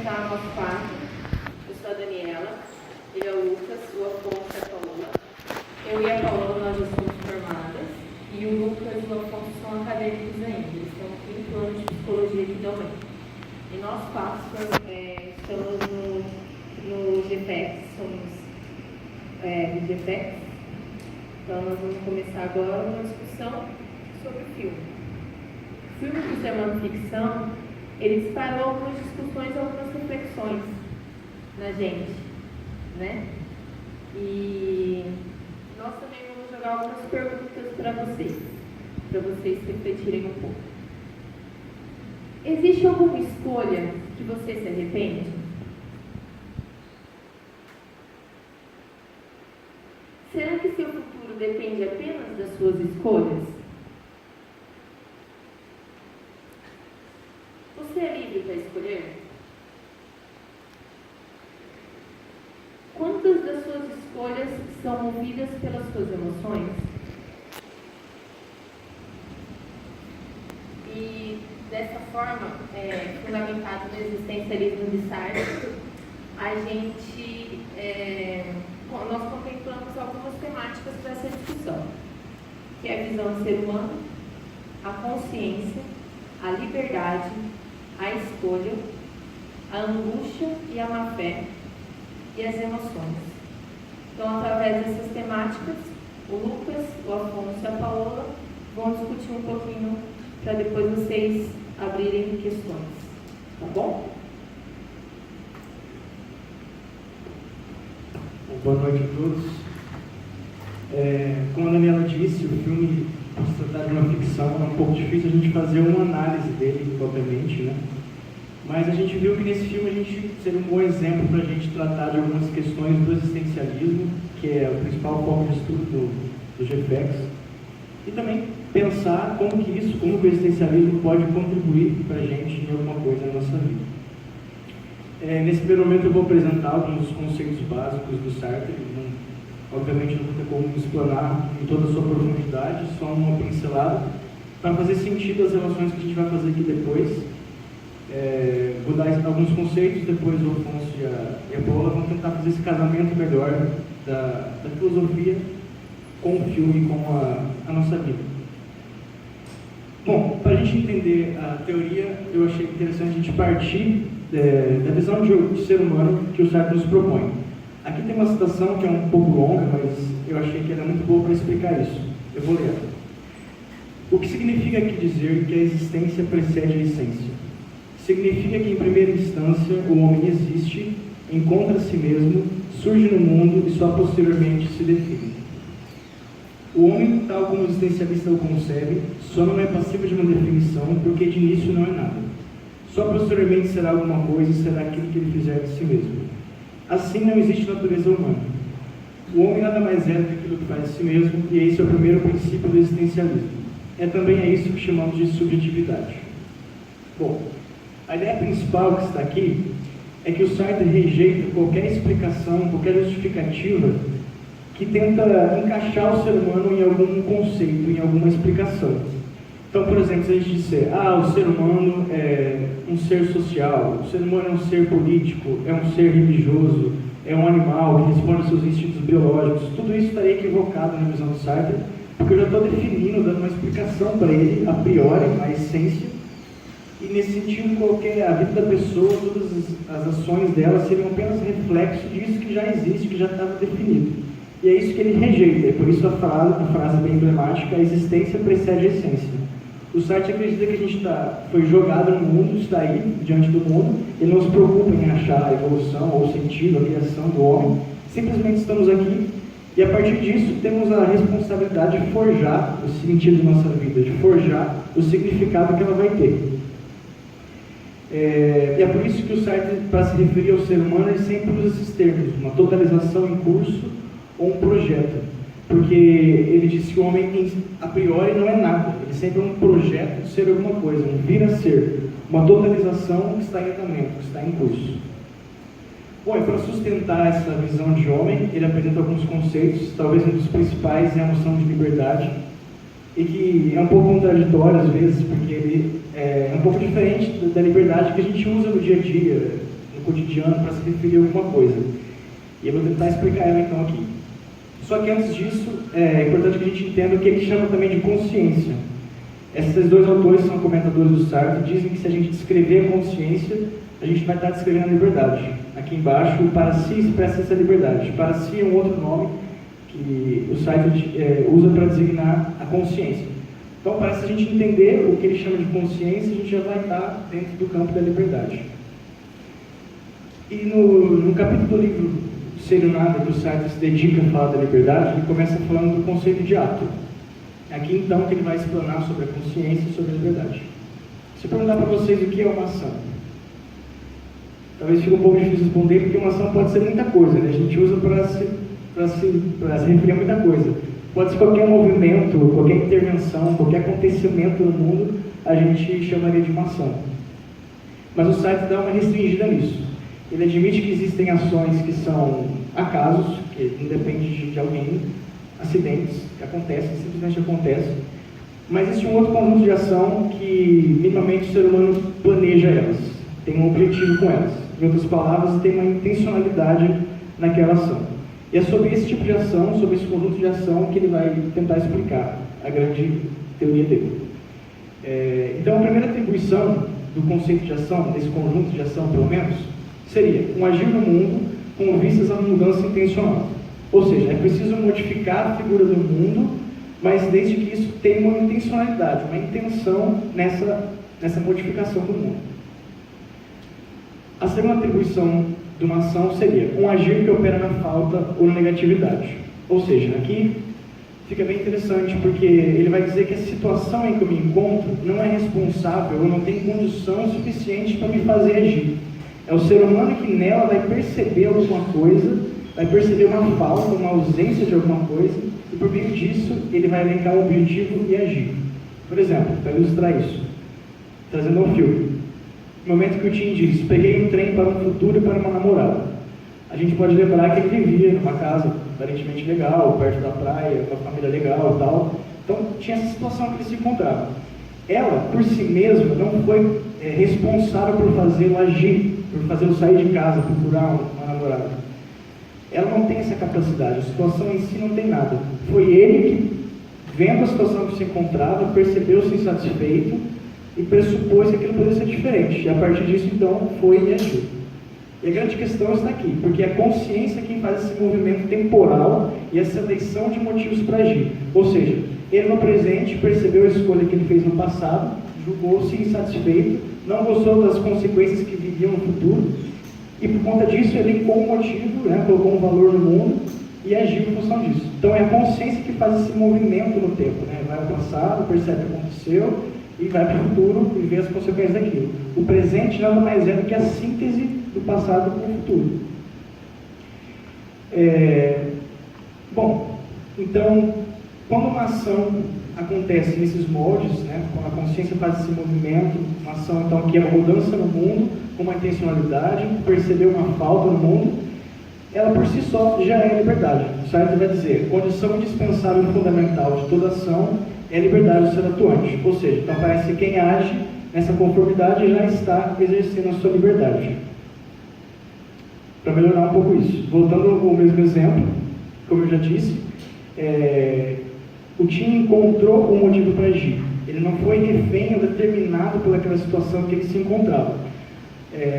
começar o nosso quarto. Eu sou a Daniela, ele é o Lucas, o Afonso e a Paola. Eu e a Paola, nós já somos formadas, e o Lucas e o Afonso são acadêmicos ainda. Eles estão no quinto ano de psicologia aqui também. E nós quatro estamos no GPEX, somos do GPEX. Então nós vamos começar agora uma discussão sobre o filme. O filme, por ser uma ficção, ele disparou algumas discussões, algumas reflexões na gente, né? E nós também vamos jogar algumas perguntas para vocês refletirem um pouco. Existe alguma escolha que você se arrepende? Será que seu futuro depende apenas das suas escolhas? Você é livre para escolher? Quantas das suas escolhas são movidas pelas suas emoções? E dessa forma, fundamentado no existencialismo de Sartre, nós contemplamos algumas temáticas para essa discussão, que é a visão do ser humano, a consciência, a liberdade, a escolha, a angústia e a má-fé e as emoções. Então, através dessas temáticas, o Lucas, o Afonso e a Paola vão discutir um pouquinho para depois vocês abrirem questões, tá bom? Boa noite a todos. Como a Daniela disse, o filme, por se tratar de uma ficção, é um pouco difícil a gente fazer uma análise dele propriamente, né? Mas a gente viu que nesse filme seria um bom exemplo para a gente tratar de algumas questões do existencialismo, que é o principal foco de estudo do GPEX, e também pensar como o existencialismo pode contribuir para a gente em alguma coisa na nossa vida. Nesse primeiro momento eu vou apresentar alguns conceitos básicos do Sartre. Obviamente não tem como explanar em toda a sua profundidade, só uma pincelada, para fazer sentido as relações que a gente vai fazer aqui depois. Vou dar alguns conceitos, depois o Afonso e a Paola vão tentar fazer esse casamento melhor da filosofia com o filme e com a nossa vida. Bom, para a gente entender a teoria, eu achei interessante a gente partir da visão de ser humano que o Sartre nos propõe. Aqui tem uma citação que é um pouco longa, mas eu achei que ela é muito boa para explicar isso. Eu vou ler. O que significa aqui dizer que a existência precede a essência? Significa que, em primeira instância, o homem existe, encontra a si mesmo, surge no mundo e só posteriormente se define. O homem, tal como o existencialista o concebe, só não é passível de uma definição porque de início não é nada. Só posteriormente será alguma coisa e será aquilo que ele fizer de si mesmo. Assim não existe natureza humana. O homem nada mais é do que aquilo que faz de si mesmo, e esse é o primeiro princípio do existencialismo. Também é isso que chamamos de subjetividade. Bom, a ideia principal que está aqui é que o Sartre rejeita qualquer explicação, qualquer justificativa que tenta encaixar o ser humano em algum conceito, em alguma explicação. Então, por exemplo, se a gente disser, o ser humano é um ser social, o ser humano é um ser político, é um ser religioso, é um animal que responde aos seus instintos biológicos, tudo isso estaria equivocado na visão do Sartre, porque eu já estou definindo, dando uma explicação para ele, a priori, a essência, e nesse sentido, a vida da pessoa, todas as ações dela seriam apenas reflexo disso que já existe, que já estava definido. E é isso que ele rejeita, é por isso a frase bem emblemática, a existência precede a essência. O Sartre acredita que a gente foi jogado no mundo, está aí, diante do mundo, e não se preocupa em achar a evolução, ou o sentido, a criação do homem. Simplesmente estamos aqui, e a partir disso temos a responsabilidade de forjar o sentido de nossa vida, de forjar o significado que ela vai ter. E é por isso que o Sartre, para se referir ao ser humano, ele sempre usa esses termos, uma totalização em curso ou um projeto. Porque ele diz que o homem, a priori, não é nada. Ele sempre é um projeto de ser alguma coisa, um vir a ser. Uma totalização que está em andamento, que está em curso. Bom, e para sustentar essa visão de homem, ele apresenta alguns conceitos. Talvez um dos principais é a noção de liberdade. E que é um pouco contraditório às vezes, porque ele é um pouco diferente da liberdade que a gente usa no dia a dia, no cotidiano para se referir a alguma coisa. E eu vou tentar explicar ela então aqui. Só que antes disso, é importante que a gente entenda o que ele chama também de consciência. Esses dois autores são comentadores do Sartre e dizem que se a gente descrever a consciência, a gente vai estar descrevendo a liberdade. Aqui embaixo, o para si expressa essa liberdade. Para si é um outro nome que o Sartre usa para designar a consciência. Então, para a gente entender o que ele chama de consciência, a gente já vai estar dentro do campo da liberdade. E no capítulo do livro Ser ou Nada, que o Sartre se dedica a falar da liberdade, ele começa falando do conceito de ato. Aqui então que ele vai explanar sobre a consciência e sobre a liberdade. Se eu perguntar para vocês o que é uma ação, talvez fique um pouco difícil responder, porque uma ação pode ser muita coisa, né? A gente usa para se referir a muita coisa. Pode ser qualquer movimento, qualquer intervenção, qualquer acontecimento no mundo, a gente chamaria de uma ação. Mas o Sartre dá uma restringida nisso. Ele admite que existem ações que são acasos, que independem de alguém, acidentes que acontecem, simplesmente acontecem, mas existe um outro conjunto de ação que minimamente o ser humano planeja elas, tem um objetivo com elas. Em outras palavras, tem uma intencionalidade naquela ação. E é sobre esse tipo de ação, sobre esse conjunto de ação, que ele vai tentar explicar a grande teoria dele. Então, a primeira atribuição do conceito de ação, desse conjunto de ação, pelo menos, seria um agir no mundo com vistas a uma mudança intencional. Ou seja, é preciso modificar a figura do mundo, mas desde que isso tenha uma intencionalidade, uma intenção nessa modificação do mundo. A segunda atribuição de uma ação seria um agir que opera na falta ou na negatividade. Ou seja, aqui fica bem interessante, porque ele vai dizer que a situação em que eu me encontro não é responsável ou não tem condição suficiente para me fazer agir. É o ser humano que nela vai perceber alguma coisa, vai perceber uma falta, uma ausência de alguma coisa, e por meio disso ele vai elencar o objetivo e agir. Por exemplo, para ilustrar isso, trazendo ao filme, no momento que o Tim diz, peguei um trem para um futuro e para uma namorada, a gente pode lembrar que ele vivia numa casa aparentemente legal, perto da praia, com a família legal e tal, então tinha essa situação que ele se encontrava. Ela, por si mesma, não foi responsável por fazê-lo agir, por fazê-lo sair de casa, procurar uma namorada. Ela não tem essa capacidade, a situação em si não tem nada. Foi ele que, vendo a situação que se encontrava, percebeu-se insatisfeito e pressupôs que aquilo poderia ser diferente. E a partir disso, então, foi e agiu. E a grande questão está aqui, porque é a consciência quem faz esse movimento temporal e essa seleção de motivos para agir. Ou seja, ele no presente percebeu a escolha que ele fez no passado, julgou-se insatisfeito, não gostou das consequências que viriam no futuro, e por conta disso ele elencou um motivo, colocou um valor no mundo e agiu em função disso. Então é a consciência que faz esse movimento no tempo, vai ao passado, percebe o que aconteceu e vai para o futuro e vê as consequências daquilo. O presente nada mais é do que a síntese do passado com o futuro. Bom, então, quando uma ação acontece nesses moldes, quando a consciência faz esse movimento, uma ação então que é uma mudança no mundo, com uma intencionalidade, perceber uma falta no mundo, ela por si só já é liberdade. O Sartre vai dizer, condição indispensável e fundamental de toda ação é a liberdade do ser atuante. Ou seja, então parece que quem age nessa conformidade já está exercendo a sua liberdade. Para melhorar um pouco isso, voltando ao mesmo exemplo, como eu já disse, o Tim encontrou um motivo para agir. Ele não foi refém ou determinado pelaquela situação que ele se encontrava.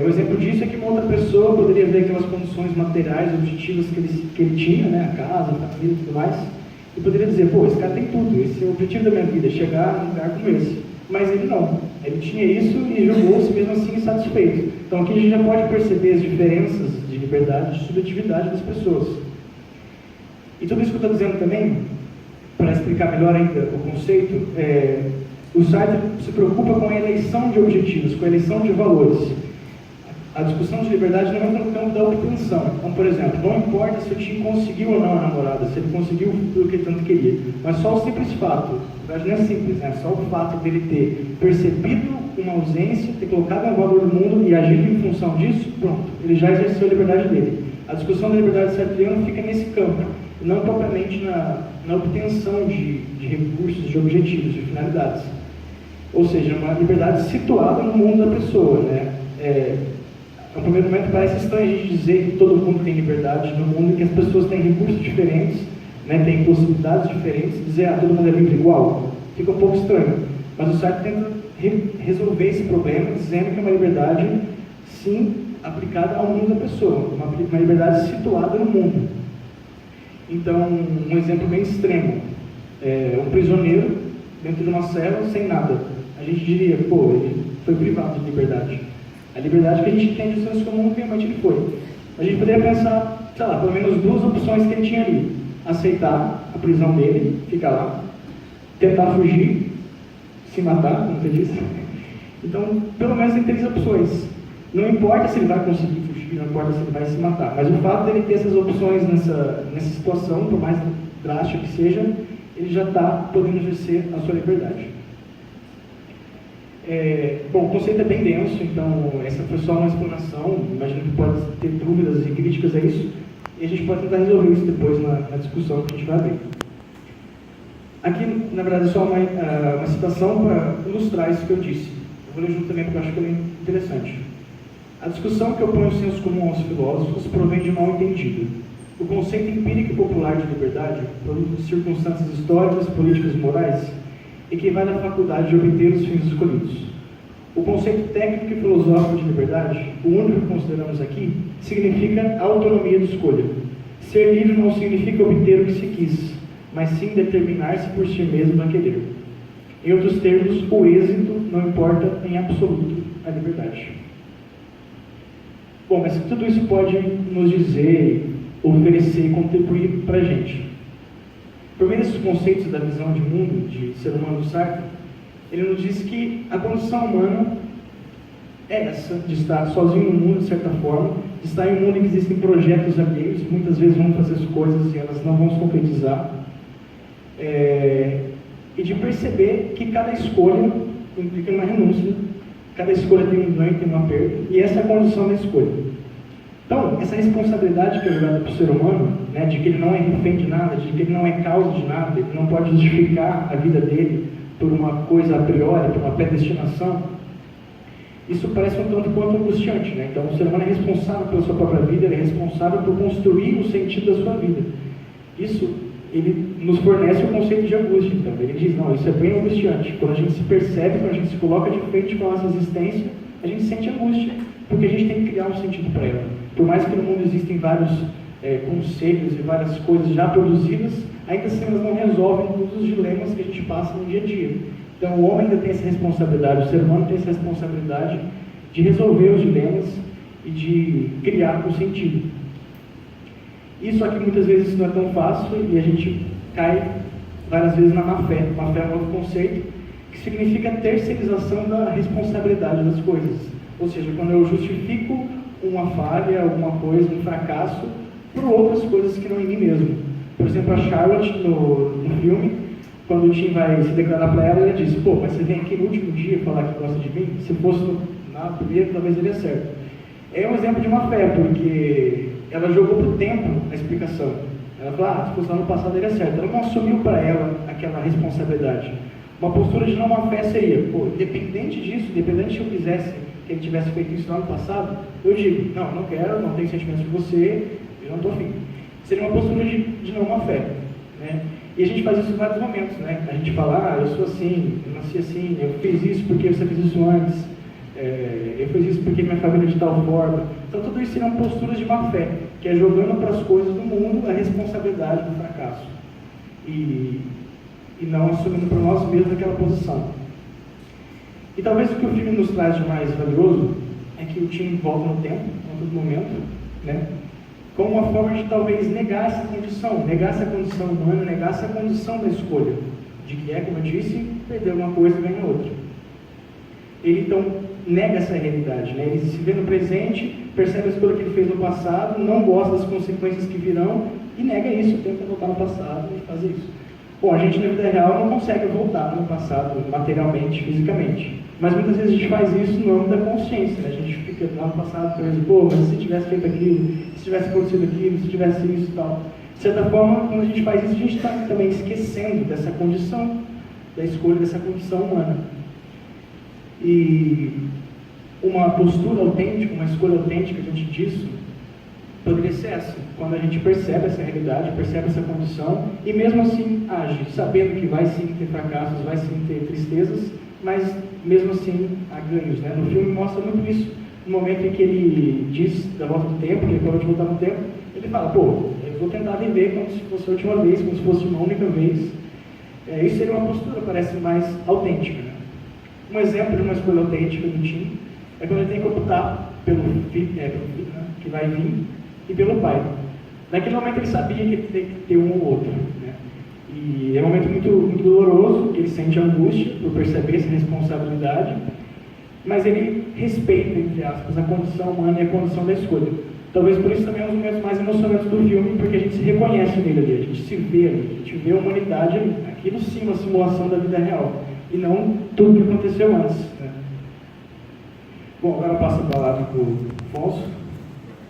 O exemplo disso é que uma outra pessoa poderia ver aquelas condições materiais, objetivas que ele tinha, a casa, a família e tudo mais, e poderia dizer, pô, esse cara tem tudo, esse é o objetivo da minha vida, chegar num lugar como esse. Mas ele não. Ele tinha isso e julgou-se mesmo assim insatisfeito. Então aqui a gente já pode perceber as diferenças de liberdade, de subjetividade das pessoas. E tudo isso que eu estou dizendo também, para explicar melhor ainda o conceito, o Sartre se preocupa com a eleição de objetivos, com a eleição de valores. A discussão de liberdade não entra no campo da obtenção. Então, por exemplo, não importa se o Tim conseguiu ou não a namorada, se ele conseguiu o que ele tanto queria, mas só o simples fato, na verdade não é simples, só o fato dele ter percebido uma ausência, ter colocado um valor no mundo e agido em função disso, pronto, ele já exerceu a liberdade dele. A discussão da liberdade sartriana fica nesse campo, não propriamente na obtenção de recursos, de objetivos, de finalidades. Ou seja, uma liberdade situada no mundo da pessoa, No primeiro momento parece estranho a gente dizer que todo mundo tem liberdade no mundo e que as pessoas têm recursos diferentes, né, têm possibilidades diferentes, dizer, todo mundo é livre igual, fica um pouco estranho. Mas o Sartre tenta resolver esse problema dizendo que é uma liberdade, sim, aplicada ao mundo da pessoa, uma liberdade situada no mundo. Então, um exemplo bem extremo, um prisioneiro dentro de uma cela sem nada. A gente diria, pô, ele foi privado de liberdade. A liberdade que a gente tem de senso comum realmente ele foi. A gente poderia pensar, sei lá, pelo menos duas opções que ele tinha ali. Aceitar a prisão dele, ficar lá, tentar fugir, se matar, como você disse. Então, pelo menos tem três opções. Não importa se ele vai conseguir fugir, não importa se ele vai se matar, mas o fato dele ter essas opções nessa situação, por mais drástico que seja, ele já está podendo exercer a sua liberdade. Bom, o conceito é bem denso, então essa foi só uma explanação, imagino que pode ter dúvidas e críticas a isso, e a gente pode tentar resolver isso depois na discussão que a gente vai ver. Aqui, na verdade, é só uma citação para ilustrar isso que eu disse. Eu vou ler junto também porque eu acho que é interessante. A discussão que opõe o senso comum aos filósofos provém de mal entendido. O conceito empírico e popular de liberdade, produto de circunstâncias históricas, políticas e morais, equivale à faculdade de obter os fins escolhidos. O conceito técnico e filosófico de liberdade, o único que consideramos aqui, significa autonomia de escolha. Ser livre não significa obter o que se quis, mas sim determinar-se por si mesmo a querer. Em outros termos, o êxito não importa em absoluto a liberdade. Bom, mas tudo isso pode nos dizer, oferecer e contribuir para a gente. Por meio desses conceitos da visão de mundo, de ser humano do Sartre, ele nos diz que a condição humana é essa, de estar sozinho no mundo, de certa forma, de estar em um mundo em que existem projetos alheios, muitas vezes vamos fazer as coisas e elas não vão se concretizar, e de perceber que cada escolha implica uma renúncia, cada escolha tem um ganho, tem uma perda, e essa é a condição da escolha. Então, essa responsabilidade que é jogada para o ser humano, né, de que ele não é refém de nada, de que ele não é causa de nada, ele não pode justificar a vida dele por uma coisa a priori, por uma predestinação, isso parece um tanto quanto angustiante, né? Então, o ser humano é responsável pela sua própria vida, ele é responsável por construir o sentido da sua vida. Isso, ele nos fornece o conceito de angústia, então. Ele diz, não, isso é bem angustiante. Quando a gente se percebe, quando a gente se coloca de frente com a nossa existência, a gente sente angústia, porque a gente tem que criar um sentido para ela. Por mais que no mundo existem vários conselhos e várias coisas já produzidas, ainda assim elas não resolvem todos os dilemas que a gente passa no dia a dia. Então o homem ainda tem essa responsabilidade, o ser humano tem essa responsabilidade de resolver os dilemas e de criar um sentido. Isso aqui muitas vezes não é tão fácil e a gente cai várias vezes na má-fé. Má-fé é um outro conceito que significa terceirização da responsabilidade das coisas. Ou seja, quando eu justifico uma falha, alguma coisa, um fracasso, por outras coisas que não em mim mesmo. Por exemplo, a Charlotte, no filme, quando o Tim vai se declarar para ela, ela diz, pô, mas você vem aqui no último dia falar que gosta de mim? Se fosse na primeira, talvez ele certo. É um exemplo de má fé, porque ela jogou para o tempo a explicação. Ela falou, se fosse lá no passado, ele certo. Ela não assumiu para ela aquela responsabilidade. Uma postura de não má fé seria, pô, independente disso, independente se eu quisesse que ele tivesse feito isso lá no passado, eu digo, não quero, não tenho sentimentos por você, eu não estou afim. Seria uma postura de não má fé, né? E a gente faz isso em vários momentos, né? A gente fala, eu sou assim, eu nasci assim, eu fiz isso porque você fez isso antes, eu fiz isso porque minha família é de tal forma. Então tudo isso seriam posturas de má fé, que é jogando para as coisas do mundo a responsabilidade do fracasso. E não assumindo para nós mesmos aquela posição. E talvez o que o filme nos traz de mais valioso é que o Tim volta no tempo, a todo momento, né? Como uma forma de talvez negar essa condição humana, negar essa condição da escolha, de que como eu disse, perder uma coisa e ganhar outra. Ele então nega essa realidade, né? Ele se vê no presente, percebe a escolha que ele fez no passado, não gosta das consequências que virão e nega isso, tenta voltar no passado e fazer isso. Bom, a gente na vida real não consegue voltar no passado materialmente, fisicamente. Mas muitas vezes a gente faz isso no âmbito da consciência, né? A gente fica lá no passado pensando, pô, mas se tivesse feito aquilo, se tivesse acontecido aquilo, se tivesse isso e tal. De certa forma, quando a gente faz isso, a gente está também esquecendo dessa condição, da escolha dessa condição humana. E uma postura autêntica, uma escolha autêntica diante disso, poderia ser essa, quando a gente percebe essa realidade, percebe essa condição, e mesmo assim age, sabendo que vai sim ter fracassos, vai sim ter tristezas, mas mesmo assim há ganhos, né? No filme mostra muito isso, no momento em que ele diz da volta do tempo, que ele acabou de voltar no tempo, ele fala, pô, eu vou tentar viver como se fosse a última vez, como se fosse uma única vez. Isso seria uma postura, parece mais autêntica, né? Um exemplo de uma escolha autêntica do Tim é quando ele tem que optar pelo filho, né, que vai vir, e pelo pai. Naquele momento ele sabia que ele tem que ter um ou outro, né? E é um momento muito, muito doloroso, ele sente angústia por perceber essa responsabilidade, mas ele respeita, entre aspas, a condição humana e a condição da escolha. Talvez por isso também é um dos momentos mais emocionantes do filme, porque a gente se reconhece nele ali, a gente se vê ali, a gente vê a humanidade ali. Aquilo sim, uma simulação da vida real, e não tudo que aconteceu antes, né? Bom, agora eu passo a palavra para o Afonso.